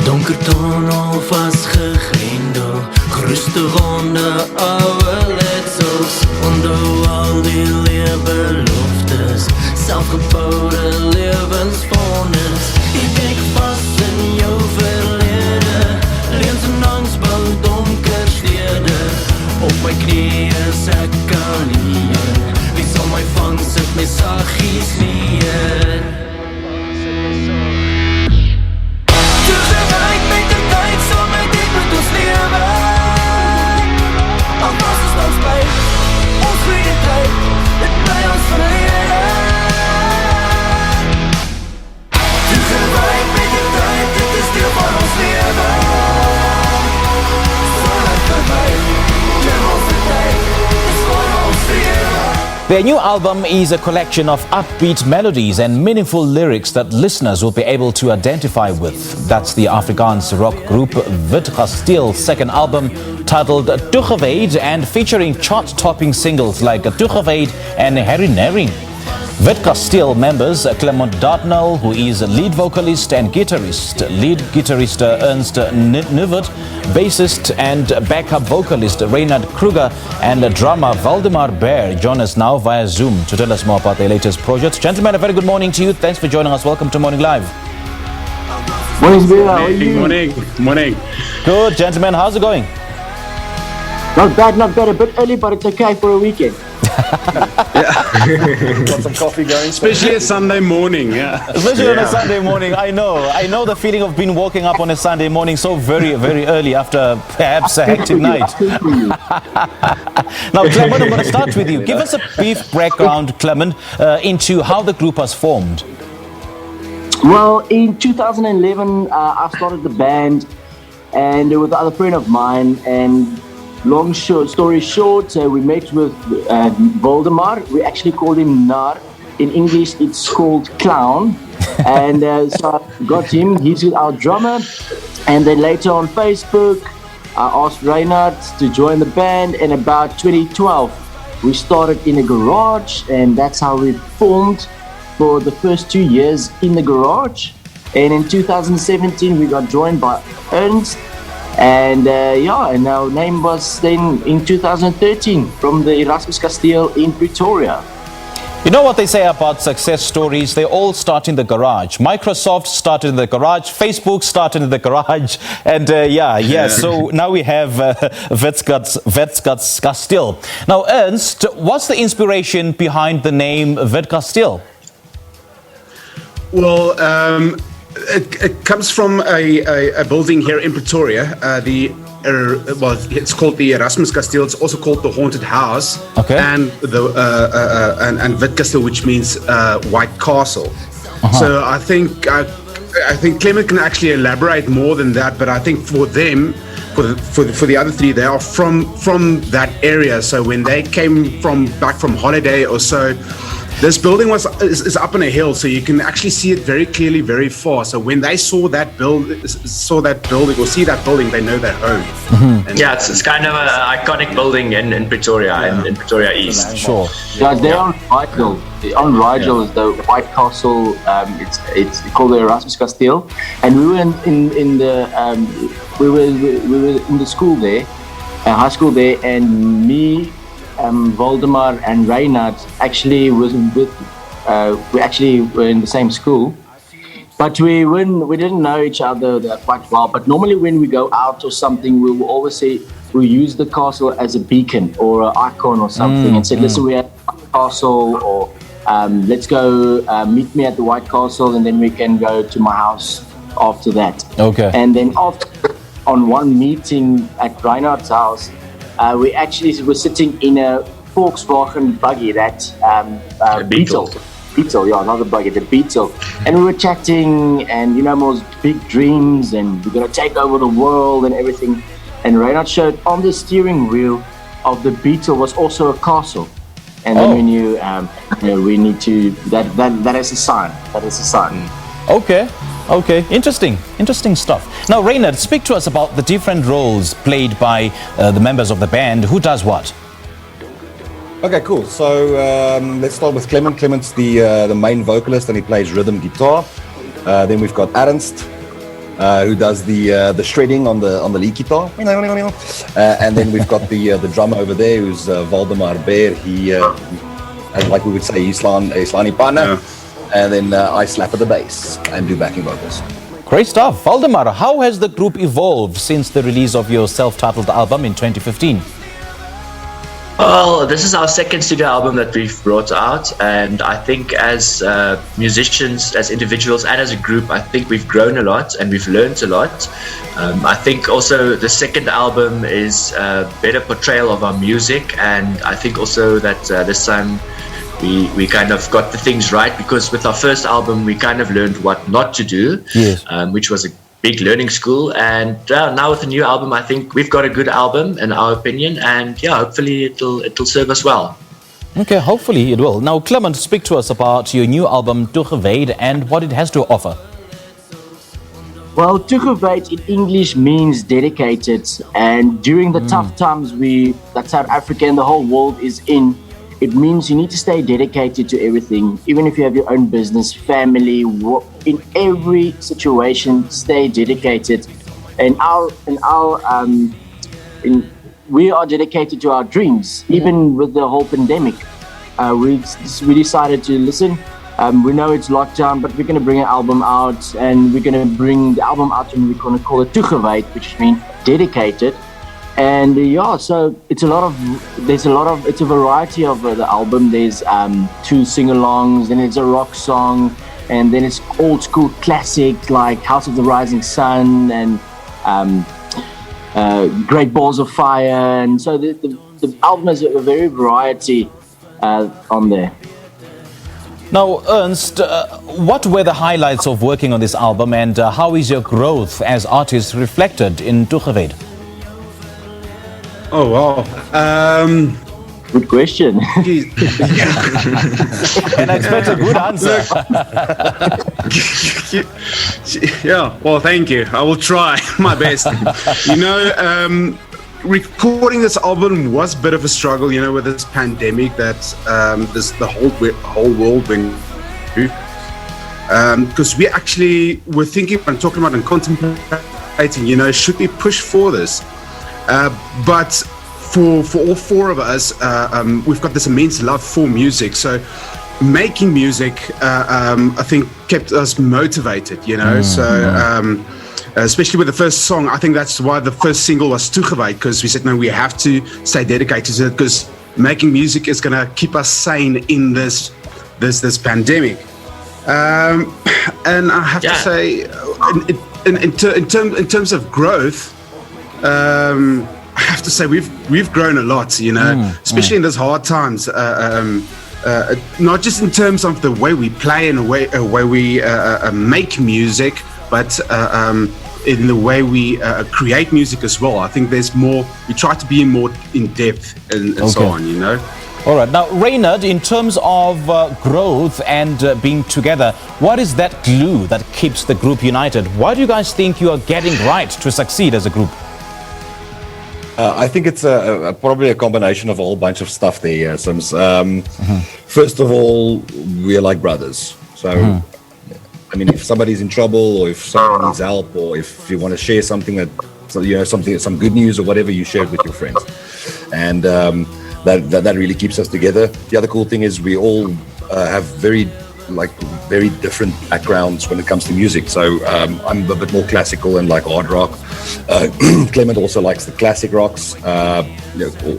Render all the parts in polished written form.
Donker tunnel vastgegrendel, kruiste ronde oude letsels, onthou al die leerbeloftes, selfgebouwde levensvonnis. Ek kyk vast in jou verlede, leens en angst bou donker stede. Op my knieën ek alleen, wie sal my vang, sit my saggies neer. Their new album is a collection of upbeat melodies and meaningful lyrics that listeners will be able to identify with. That's the Afrikaans rock group Wit Kasteel's second album, titled Toegewyd and featuring chart-topping singles like Toegewyd and Herinnering. Wit Kasteel members Clemond Dartnall, who is lead vocalist and guitarist, lead guitarist Ernst Nieuwoudt, bassist and backup vocalist Reinard Kruger, and drummer Waldemar Behr join us now via Zoom to tell us more about their latest projects. Gentlemen, a very good morning to you. Thanks for joining us. Welcome to Morning Live. Morning, Behr. How are you? Morning. Good, gentlemen. How's it going? Not bad. A bit early, but it's okay for a weekend. Got some coffee going. Especially a Sunday morning, Especially on a Sunday morning, I know the feeling of being waking up on a Sunday morning so very, very early after perhaps a hectic night. Now, Clemond, I'm going to start with you. Give us a brief background, Clemond, into how the group was formed. Well, in 2011, I started the band, and with another friend of mine, and story short, we met with Waldemar. We actually called him Nar. In English, it's called Clown. And so I got him. He's our drummer. And then later on Facebook, I asked Reinard to join the band. And about 2012, we started in a garage. And that's how we formed for the first 2 years in the garage. And in 2017, we got joined by Ernst. And and our name was then in 2013 from the Wit Kasteel in Pretoria. You know what they say about success stories? They all start in the garage. Microsoft started in the garage. Facebook started in the garage. And so now we have Wit Kasteel. Now, Ernst, what's the inspiration behind the name Wit Kasteel? Well, it comes from a building here in Pretoria. It's called the Wit Kasteel. It's also called the Haunted House. Okay. And and Wit Kasteel, which means White Castle. So I think Clement can actually elaborate more than that. But I think for them, for the other three, they are from that area. So when they came back from holiday or so, this building is up on a hill, so you can actually see it very clearly, very far. So when they see that building, they know they're home. Mm-hmm. It's kind of an iconic building in Pretoria, in Pretoria East. Sure. Yeah, they're on Rigel. On Rigel is the White Castle. It's called the Wit Kasteel, and we were in the school there, high school there, and me. Waldemar and Reinard actually we actually were in the same school, but we didn't know each other quite well. But normally when we go out or something, we will always say we use the castle as a beacon or an icon or something, and say, listen, we have a castle, or let's go meet me at the White Castle, and then we can go to my house after that. Okay. And then on one meeting at Reinhard's house, we actually were sitting in a Volkswagen buggy, that Beetle, not the buggy, the Beetle, and we were chatting, and most big dreams, and we're gonna take over the world and everything. And Reinhard showed on the steering wheel of the Beetle was also a castle, and then we knew, we need to that is a sign. That is a sign. Okay, interesting stuff. Now, Reinard, speak to us about the different roles played by the members of the band. Who does what? Okay, cool. So let's start with Clement. Clement's the main vocalist, and he plays rhythm guitar. Then we've got Ernst, who does the shredding on the lead guitar. And then we've got the drummer over there, who's Waldemar Behr. He, like we would say, he's Islani partner. And then I slap at the bass and do backing vocals. Great stuff. Waldemar, how has the group evolved since the release of your self-titled album in 2015? Well, this is our second studio album that we've brought out, and I think as musicians, as individuals, and as a group, I think we've grown a lot and we've learned a lot. I think also the second album is a better portrayal of our music, and I think also that this time we kind of got the things right, because with our first album we kind of learned what not to do, which was a big learning school. And now with the new album, I think we've got a good album in our opinion, and hopefully it'll serve us well. Okay, hopefully it will. Now, Clemond, speak to us about your new album Toegewyd and what it has to offer. Well, Toegewyd in English means dedicated, and during the tough times that South Africa and the whole world is in, it means you need to stay dedicated to everything, even if you have your own business, family, work. In every situation, stay dedicated. And we are dedicated to our dreams, even with the whole pandemic. We decided to listen. We know it's lockdown, but we're going to bring an album out, and we're going to bring the album out, and we're going to call it Toegewyd, which means dedicated. And so it's a variety of the album. There's 2 sing-alongs, then it's a rock song, and then it's old school classic like House of the Rising Sun and Great Balls of Fire. And so the album has a very variety on there. Now, Ernst, what were the highlights of working on this album, and how is your growth as artist reflected in Toegewyd? Oh, wow. Good question. And I expect a good answer. Yeah, well, thank you. I will try my best. Recording this album was a bit of a struggle, with this pandemic that the whole world went through. Because we actually were thinking and talking about and contemplating, should we push for this? But for all 4 of us, we've got this immense love for music. So making music, I think, kept us motivated, So especially with the first song, I think that's why the first single was Toegewyd, because we said, no, we have to stay dedicated to it, because making music is going to keep us sane in this pandemic. And I have to say, in terms of growth, I have to say we've grown a lot, especially in those hard times. Not just in terms of the way we play and the way we make music, but in the way we create music as well. I think there's more. We try to be more in depth and so on, All right. Now, Reinard, in terms of growth and being together, what is that glue that keeps the group united? What do you guys think you are getting right to succeed as a group? I think it's probably a combination of a whole bunch of stuff there, Sims. First of all, we are like brothers. So, I mean, if somebody's in trouble, or if someone needs help, or if you want to share something some good news or whatever, you share it with your friends. And that really keeps us together. The other cool thing is we all have very different backgrounds when it comes to music. So I'm a bit more classical and like hard rock. Clemond also likes the classic rocks, all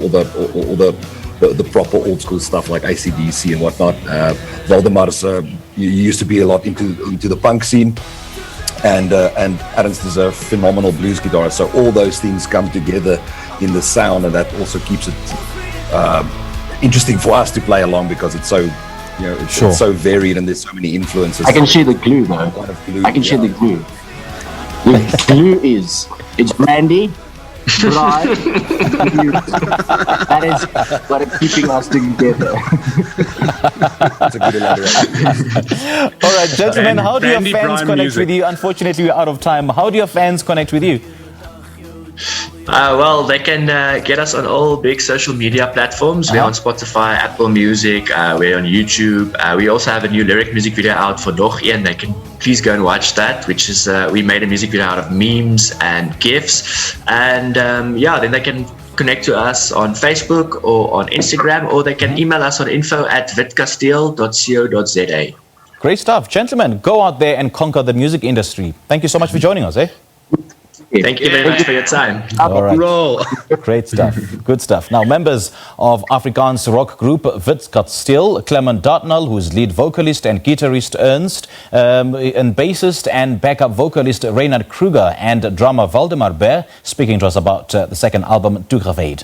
the proper old school stuff like AC/DC and whatnot. Waldemar's used to be a lot into the punk scene, and Ernst is a phenomenal blues guitarist. So all those things come together in the sound, and that also keeps it interesting for us to play along, because it's so. It's so varied and there's so many influences. I can share the glue though. I can share the glue. The glue it's brandy, dry, glue. That is what is keeping us together. That's a good elaboration. All right, gentlemen, how do your Brandy fans Prime connect music. with you? Unfortunately, we're out of time. How do your fans connect with you? Well, they can get us on all big social media platforms. We're on Spotify, Apple Music, we're on YouTube. We also have a new lyric music video out for Nog Een. They can please go and watch that, which is, we made a music video out of memes and GIFs. And then they can connect to us on Facebook or on Instagram, or they can email us on info@witkasteel.co.za. Great stuff. Gentlemen, go out there and conquer the music industry. Thank you so much for joining us, eh? Thank you very much for your time. All right. Roll. Great stuff. Good stuff. Now, members of Afrikaans rock group Wit Kasteel, Clemond Dartnall, who is lead vocalist and guitarist Ernst, and bassist and backup vocalist Reinard Kruger, and drummer Waldemar Behr, speaking to us about the second album, Toegewyd.